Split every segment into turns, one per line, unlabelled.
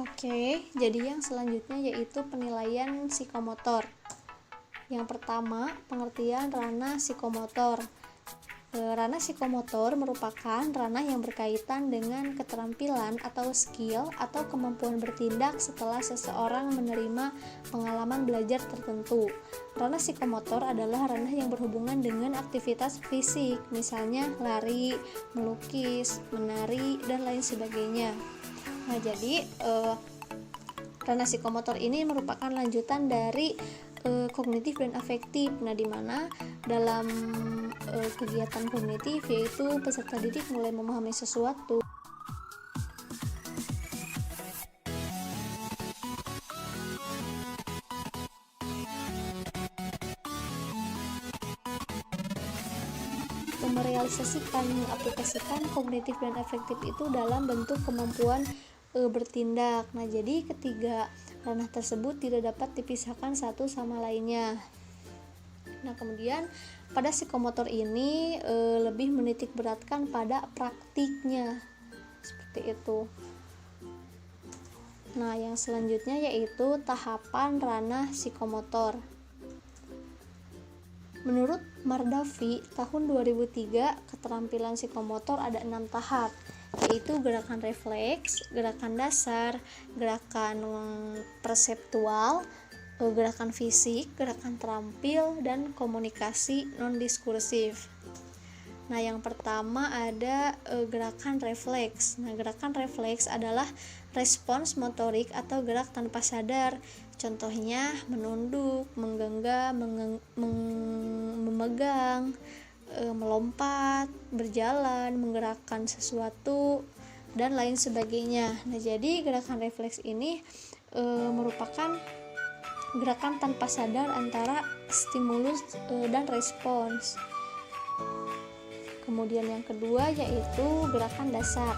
Oke, jadi yang selanjutnya yaitu penilaian psikomotor. Yang pertama, pengertian ranah psikomotor. Ranah psikomotor merupakan ranah yang berkaitan dengan keterampilan atau skill atau kemampuan bertindak setelah seseorang menerima pengalaman belajar tertentu. Ranah psikomotor adalah ranah yang berhubungan dengan aktivitas fisik, misalnya lari, melukis, menari, dan lain sebagainya. Nah, jadi ranah psikomotor ini merupakan lanjutan dari kognitif dan afektif. Nah, di mana dalam kegiatan kognitif yaitu peserta didik mulai memahami sesuatu, merealisasikan, mengaplikasikan kognitif dan afektif itu dalam bentuk kemampuan bertindak. Nah, jadi ketiga ranah tersebut tidak dapat dipisahkan satu sama lainnya. Nah, kemudian pada psikomotor ini lebih menitik beratkan pada praktiknya, seperti itu. Nah, yang selanjutnya yaitu tahapan ranah psikomotor. Menurut Mardavi tahun 2003, keterampilan psikomotor ada 6 tahap, yaitu gerakan refleks, gerakan dasar, gerakan perseptual, gerakan fisik, gerakan terampil, dan komunikasi non-diskursif. Nah, yang pertama ada gerakan refleks. Nah, gerakan refleks adalah respons motorik atau gerak tanpa sadar. Contohnya menunduk, menggenggam, memegang, melompat, berjalan, menggerakkan sesuatu, dan lain sebagainya. Nah, jadi gerakan refleks ini merupakan gerakan tanpa sadar antara stimulus dan respons. Kemudian yang kedua yaitu gerakan dasar.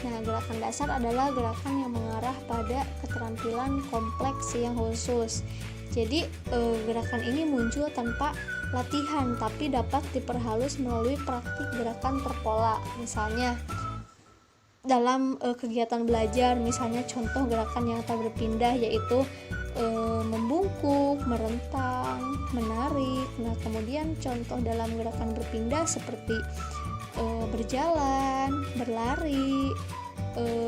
Nah, gerakan dasar adalah gerakan yang mengarah pada keterampilan kompleks yang khusus. Jadi gerakan ini muncul tanpa latihan tapi dapat diperhalus melalui praktik gerakan terpola. Misalnya dalam kegiatan belajar, misalnya contoh gerakan yang tak berpindah yaitu membungkuk, merentang, menarik. Nah, kemudian contoh dalam gerakan berpindah seperti berjalan, berlari,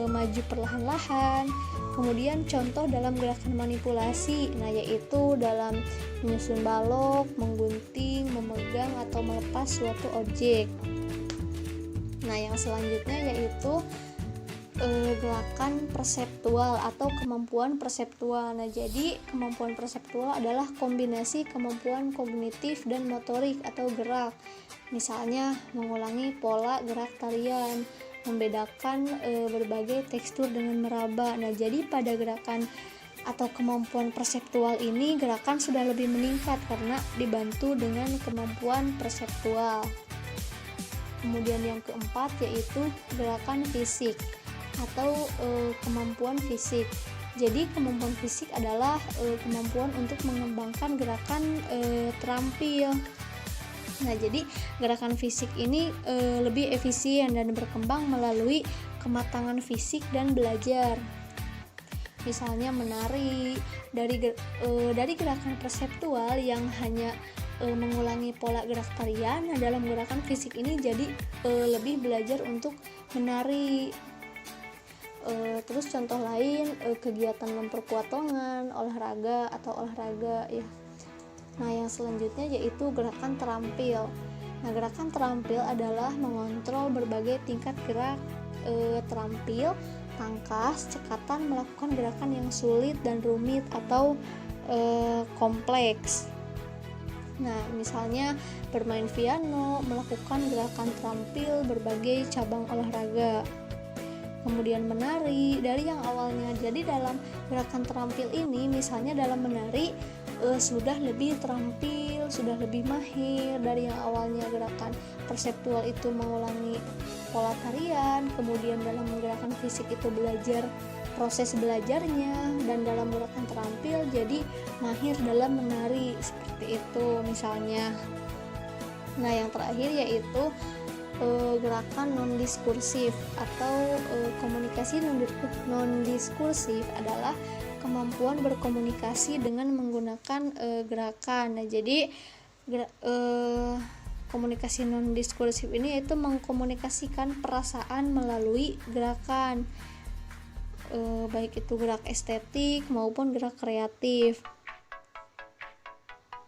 maju perlahan-lahan. Kemudian contoh dalam gerakan manipulasi, nah yaitu dalam menyusun balok, menggunting, memegang atau melepas suatu objek. Nah, yang selanjutnya yaitu gerakan perseptual atau kemampuan perseptual. Nah, jadi kemampuan perseptual adalah kombinasi kemampuan kognitif dan motorik atau gerak. Misalnya mengulangi pola gerak tarian, membedakan berbagai tekstur dengan meraba. Nah, jadi pada gerakan atau kemampuan perseptual ini gerakan sudah lebih meningkat karena dibantu dengan kemampuan perseptual. Kemudian yang keempat yaitu gerakan fisik atau kemampuan fisik. Jadi kemampuan fisik adalah kemampuan untuk mengembangkan gerakan terampil. Nah, jadi gerakan fisik ini lebih efisien dan berkembang melalui kematangan fisik dan belajar. Misalnya menari, dari gerakan perseptual yang hanya mengulangi pola gerak tarian. Nah, dalam gerakan fisik ini jadi lebih belajar untuk menari. Terus contoh lain kegiatan memperkuat lengan, olahraga ya. Nah, yang selanjutnya yaitu gerakan terampil. Nah, gerakan terampil adalah mengontrol berbagai tingkat gerak terampil, tangkas, cekatan, melakukan gerakan yang sulit dan rumit atau kompleks. Nah, misalnya bermain piano, melakukan gerakan terampil berbagai cabang olahraga. Kemudian menari, dari yang awalnya jadi dalam gerakan terampil ini, misalnya dalam menari sudah lebih terampil, sudah lebih mahir. Dari yang awalnya gerakan perseptual itu mengulangi pola tarian, kemudian dalam gerakan fisik itu belajar proses belajarnya, dan dalam gerakan terampil jadi mahir dalam menari, seperti itu misalnya. Nah, yang terakhir yaitu gerakan non-diskursif atau komunikasi komunikasi non-diskursif adalah kemampuan berkomunikasi dengan menggunakan gerakan. Nah, jadi komunikasi non-diskursif ini yaitu mengkomunikasikan perasaan melalui gerakan, baik itu gerak estetik maupun gerak kreatif.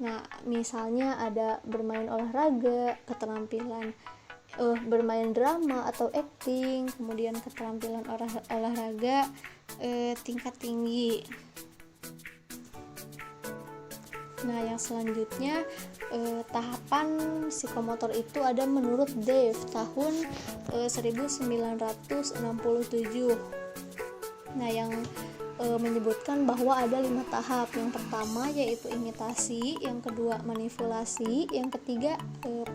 Nah, misalnya ada bermain olahraga, keterampilan bermain drama atau acting, kemudian keterampilan olahraga tingkat tinggi. Nah, yang selanjutnya tahapan psikomotor itu ada menurut Dave tahun 1967. Nah, yang menyebutkan bahwa ada 5 tahap. Yang pertama yaitu imitasi, yang kedua manipulasi, yang ketiga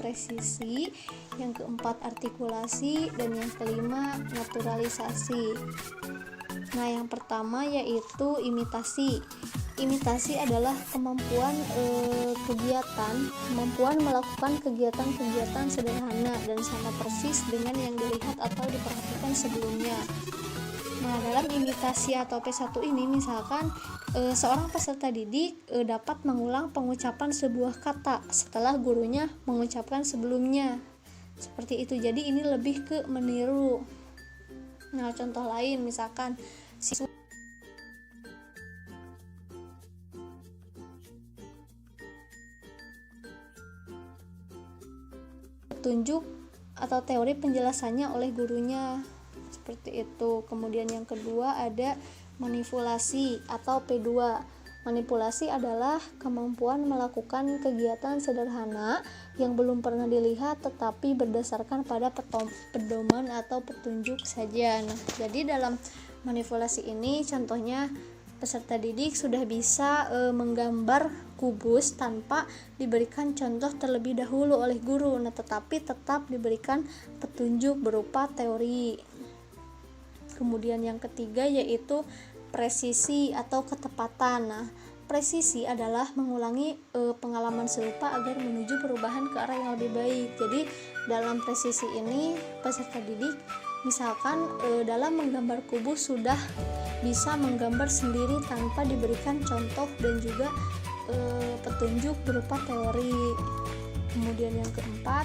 presisi, yang keempat artikulasi, dan yang kelima naturalisasi. Nah, yang pertama yaitu imitasi. Imitasi adalah kemampuan melakukan kegiatan-kegiatan sederhana dan sama persis dengan yang dilihat atau diperhatikan sebelumnya. Nah, dalam imitasi atau P1 ini misalkan seorang peserta didik dapat mengulang pengucapan sebuah kata setelah gurunya mengucapkan sebelumnya. Seperti itu. Jadi ini lebih ke meniru. Nah, contoh lain misalkan siswa tunjuk atau teori penjelasannya oleh gurunya, seperti itu. Kemudian yang kedua ada manipulasi atau P2. Manipulasi adalah kemampuan melakukan kegiatan sederhana yang belum pernah dilihat tetapi berdasarkan pada pedoman atau petunjuk saja. Nah, jadi dalam manipulasi ini contohnya peserta didik sudah bisa menggambar kubus tanpa diberikan contoh terlebih dahulu oleh guru. Nah, tetapi tetap diberikan petunjuk berupa teori. Kemudian yang ketiga yaitu presisi atau ketepatan. Nah, presisi adalah mengulangi pengalaman serupa agar menuju perubahan ke arah yang lebih baik. Jadi dalam presisi ini peserta didik misalkan dalam menggambar kubus sudah bisa menggambar sendiri tanpa diberikan contoh dan juga petunjuk berupa teori. Kemudian yang keempat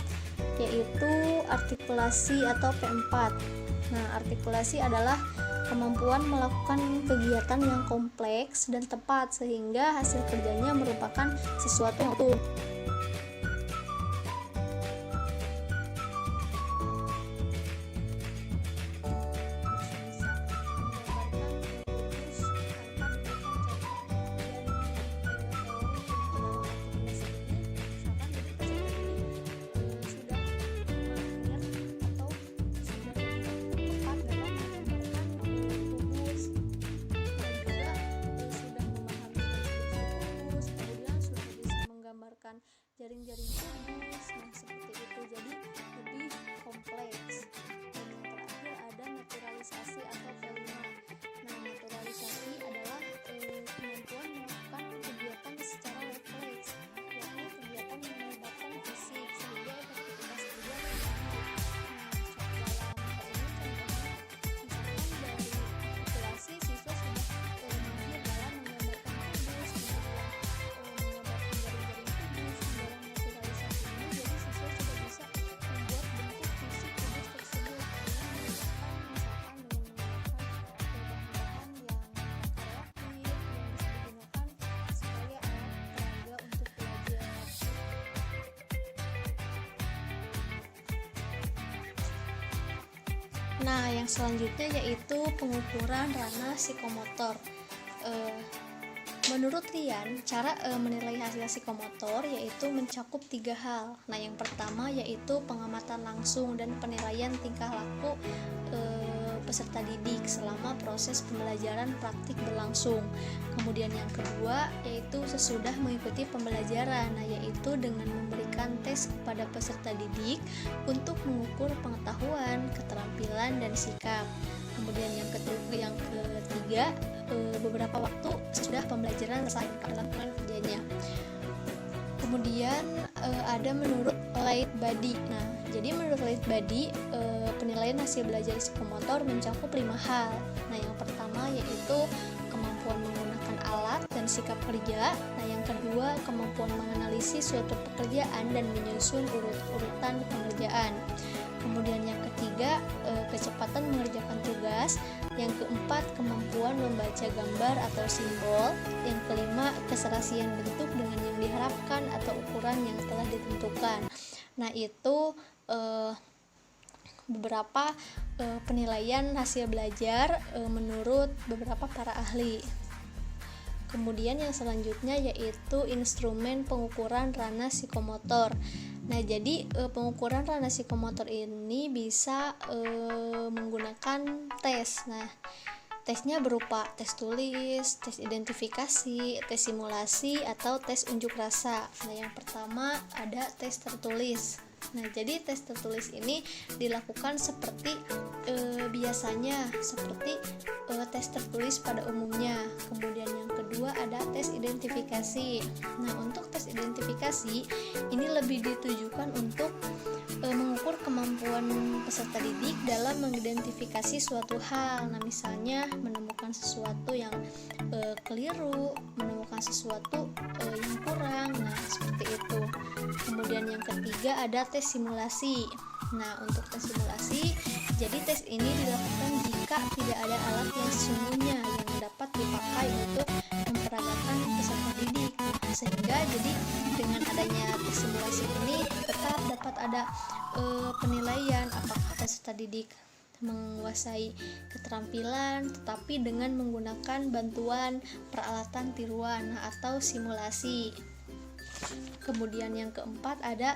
yaitu artikulasi atau P4. Nah, artikulasi adalah kemampuan melakukan kegiatan yang kompleks dan tepat sehingga hasil kerjanya merupakan sesuatu yang utuh. Jaring-jaring kubus, nah seperti itu, jadi lebih kompleks. Dan yang terakhir ada naturalisasi atau kelima. Nah, naturalisasi adalah kemampuan melakukan kegiatan secara refleks, yakni kegiatan yang melibatkan fisik sehingga efektivitas kerja lebih tinggi. Nah, dalam hal ini contohnya misalkan dari artikulasi siswa sudah mahir dalam menggambarkan kubus, kemudian menggambarkan jaring-jaring kubus. Dalam naturalisasi ini jadi siswa sudah bisa membuat bentuk fisik kubus tersebut dengan menggunakan misalkan dengan bahan-bahan yang kreatif yang bisa digunakan sebagai alat peraga untuk belajar. Nah, yang selanjutnya yaitu pengukuran ranah psikomotor. Menurut Ryan, cara menilai hasil psikomotor yaitu mencakup 3 hal. Nah, yang pertama yaitu pengamatan langsung dan penilaian tingkah laku peserta didik selama proses pembelajaran praktik berlangsung. Kemudian yang kedua yaitu sesudah mengikuti pembelajaran, nah yaitu dengan memberikan tes kepada peserta didik untuk mengukur pengetahuan, keterampilan, dan sikap. Kemudian yang ketiga beberapa waktu sesudah pembelajaran selesai dalam kerjanya. Kemudian ada menurut Light Body. Nah, jadi menurut Light Body penilaian hasil belajar psikomotor mencakup 5 hal. Nah, yang pertama yaitu kemampuan menggunakan alat dan sikap kerja. Nah, yang kedua kemampuan menganalisis suatu pekerjaan dan menyusun urut-urutan pengerjaan. Kemudian yang ketiga, kecepatan mengerjakan tugas. Yang keempat, kemampuan membaca gambar atau simbol. Yang kelima, keserasian bentuk dengan yang diharapkan atau ukuran yang telah ditentukan. Nah, itu beberapa penilaian hasil belajar menurut beberapa para ahli. Kemudian yang selanjutnya yaitu instrumen pengukuran ranah psikomotor. Nah, jadi pengukuran ranah psikomotor ini bisa menggunakan tes. Nah, tesnya berupa tes tulis, tes identifikasi, tes simulasi, atau tes unjuk rasa. Nah, yang pertama ada tes tertulis. Nah, jadi tes tertulis ini dilakukan seperti biasanya, seperti tes tertulis pada umumnya. Kemudian yang kedua ada tes identifikasi. Nah, untuk tes identifikasi ini lebih ditujukan untuk mengukur kemampuan peserta didik dalam mengidentifikasi suatu hal. Nah, misalnya menemukan sesuatu yang keliru, menemukan sesuatu yang kurang. Nah, seperti itu. Kemudian yang ketiga ada tes simulasi. Nah, untuk tes simulasi, jadi tes ini dilakukan jika tidak ada alat yang sesungguhnya yang dapat dipakai untuk memperagakan peserta didik. Sehingga jadi dengan adanya tes simulasi ini tetap dapat ada penilaian apakah peserta didik menguasai keterampilan tetapi dengan menggunakan bantuan peralatan tiruan atau simulasi. Kemudian yang keempat ada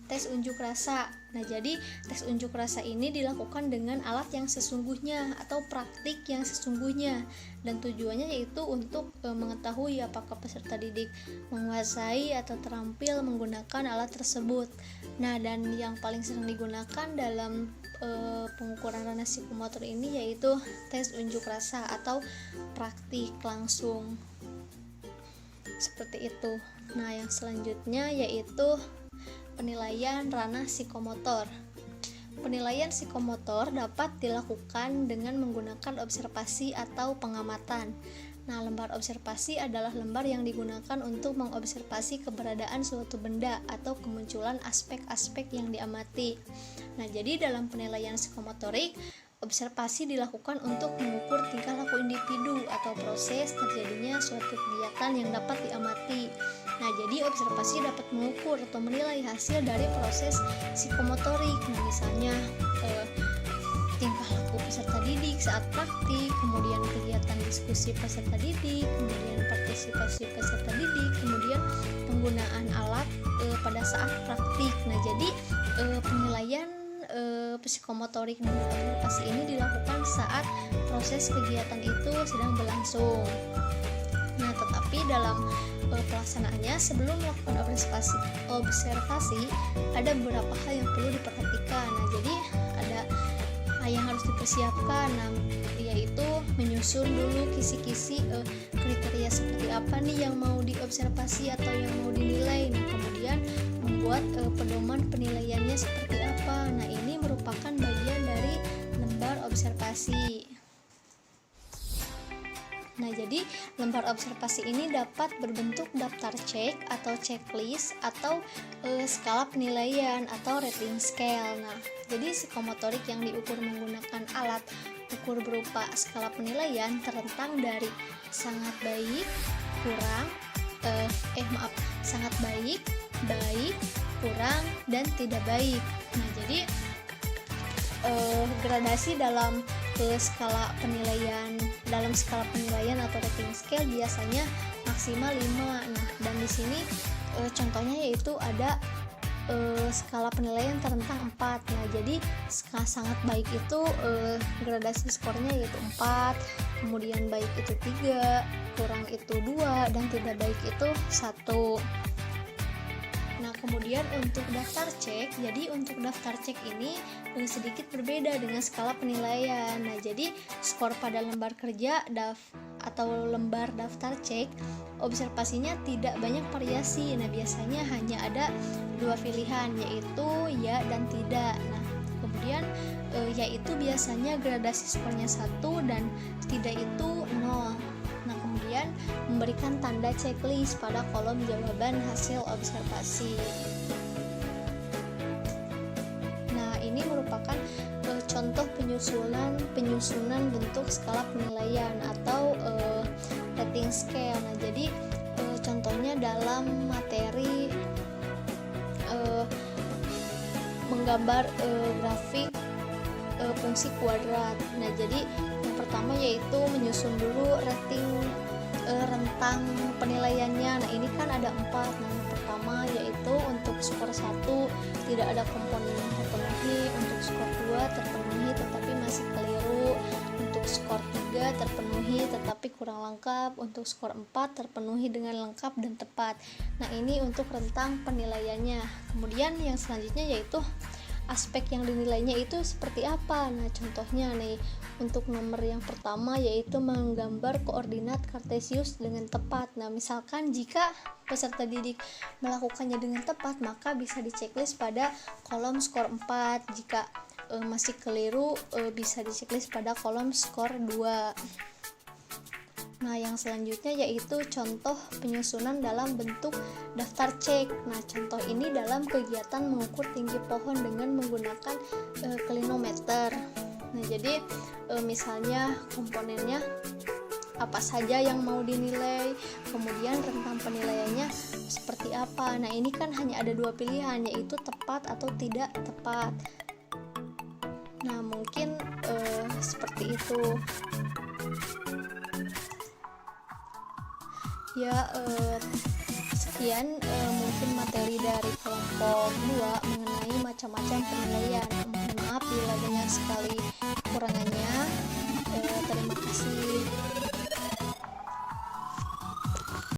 tes unjuk rasa. Nah, jadi tes unjuk rasa ini dilakukan dengan alat yang sesungguhnya atau praktik yang sesungguhnya, dan tujuannya yaitu untuk mengetahui apakah peserta didik menguasai atau terampil menggunakan alat tersebut. Nah, dan yang paling sering digunakan dalam pengukuran ranah psikomotor ini yaitu tes unjuk rasa atau praktik langsung. Seperti itu. Nah, yang selanjutnya yaitu penilaian ranah psikomotor. Penilaian psikomotor dapat dilakukan dengan menggunakan observasi atau pengamatan. Nah, lembar observasi adalah lembar yang digunakan untuk mengobservasi keberadaan suatu benda atau kemunculan aspek-aspek yang diamati. Nah, jadi dalam penilaian psikomotorik, observasi dilakukan untuk mengukur tingkah laku individu atau proses terjadinya suatu kegiatan yang dapat diamati. Nah, jadi observasi dapat mengukur atau menilai hasil dari proses psikomotorik. Nah, misalnya tingkah laku peserta didik saat praktik, kemudian kegiatan diskusi peserta didik, kemudian partisipasi peserta didik, kemudian penggunaan alat pada saat praktik. Nah, jadi penilaian psikomotorik dan observasi ini dilakukan saat proses kegiatan itu sedang berlangsung. Nah, tetapi dalam pelaksanaannya sebelum melakukan observasi ada beberapa hal yang perlu diperhatikan. Nah, jadi ada hal yang harus dipersiapkan, yaitu menyusun dulu kisi-kisi kriteria seperti apa nih yang mau diobservasi atau yang mau dinilai. Nah, kemudian membuat pedoman penilaiannya seperti apa. Nah, ini merupakan bagian dari lembar observasi. Nah, jadi lembar observasi ini dapat berbentuk daftar cek atau checklist atau skala penilaian atau rating scale. Nah, jadi psikomotorik yang diukur menggunakan alat ukur berupa skala penilaian terentang dari sangat baik, kurang, sangat baik, baik, kurang, dan tidak baik. Nah, jadi gradasi dalam skala penilaian atau rating scale biasanya maksimal 5. Nah, dan di sini contohnya yaitu ada skala penilaian terentang 4. Nah, jadi skala sangat baik itu gradasi skornya yaitu 4, kemudian baik itu 3, kurang itu 2, dan tidak baik itu 1. Nah, kemudian untuk daftar cek, jadi untuk daftar cek ini sedikit berbeda dengan skala penilaian. Nah, jadi skor pada lembar kerja atau lembar daftar cek, observasinya tidak banyak variasi. Nah, biasanya hanya ada 2 pilihan, yaitu ya dan tidak. Nah, kemudian yaitu biasanya gradasi skornya 1 dan tidak itu 0. Nah, kemudian memberikan tanda checklist pada kolom jawaban hasil observasi. Nah, ini merupakan contoh penyusunan bentuk skala penilaian atau rating scale. Nah, jadi contohnya dalam materi menggambar grafik fungsi kuadrat. Nah, jadi yang pertama yaitu menyusun dulu rating rentang penilaiannya. Nah, ini kan ada 4. Nah, yang pertama yaitu untuk skor 1 tidak ada komponen yang terpenuhi, untuk skor 2 terpenuhi tetapi masih keliru, untuk skor 3 terpenuhi tetapi kurang lengkap, untuk skor 4 terpenuhi dengan lengkap dan tepat. Nah, ini untuk rentang penilaiannya. Kemudian yang selanjutnya yaitu aspek yang dinilainya itu seperti apa. Nah, contohnya nih, untuk nomor yang pertama yaitu menggambar koordinat kartesius dengan tepat. Nah, misalkan jika peserta didik melakukannya dengan tepat, maka bisa diceklis pada kolom skor 4. Jika masih keliru, bisa diceklis pada kolom skor 2. Nah, yang selanjutnya yaitu contoh penyusunan dalam bentuk daftar cek. Nah, contoh ini dalam kegiatan mengukur tinggi pohon dengan menggunakan klinometer. Nah, jadi misalnya komponennya apa saja yang mau dinilai, kemudian rentang penilaiannya seperti apa. Nah, ini kan hanya ada 2 pilihan, yaitu tepat atau tidak tepat. Nah, mungkin seperti itu. Ya, sekian mungkin materi dari kelompok 2 mengenai macam-macam penilaian. Mohon maaf bila banyak sekali kekurangannya.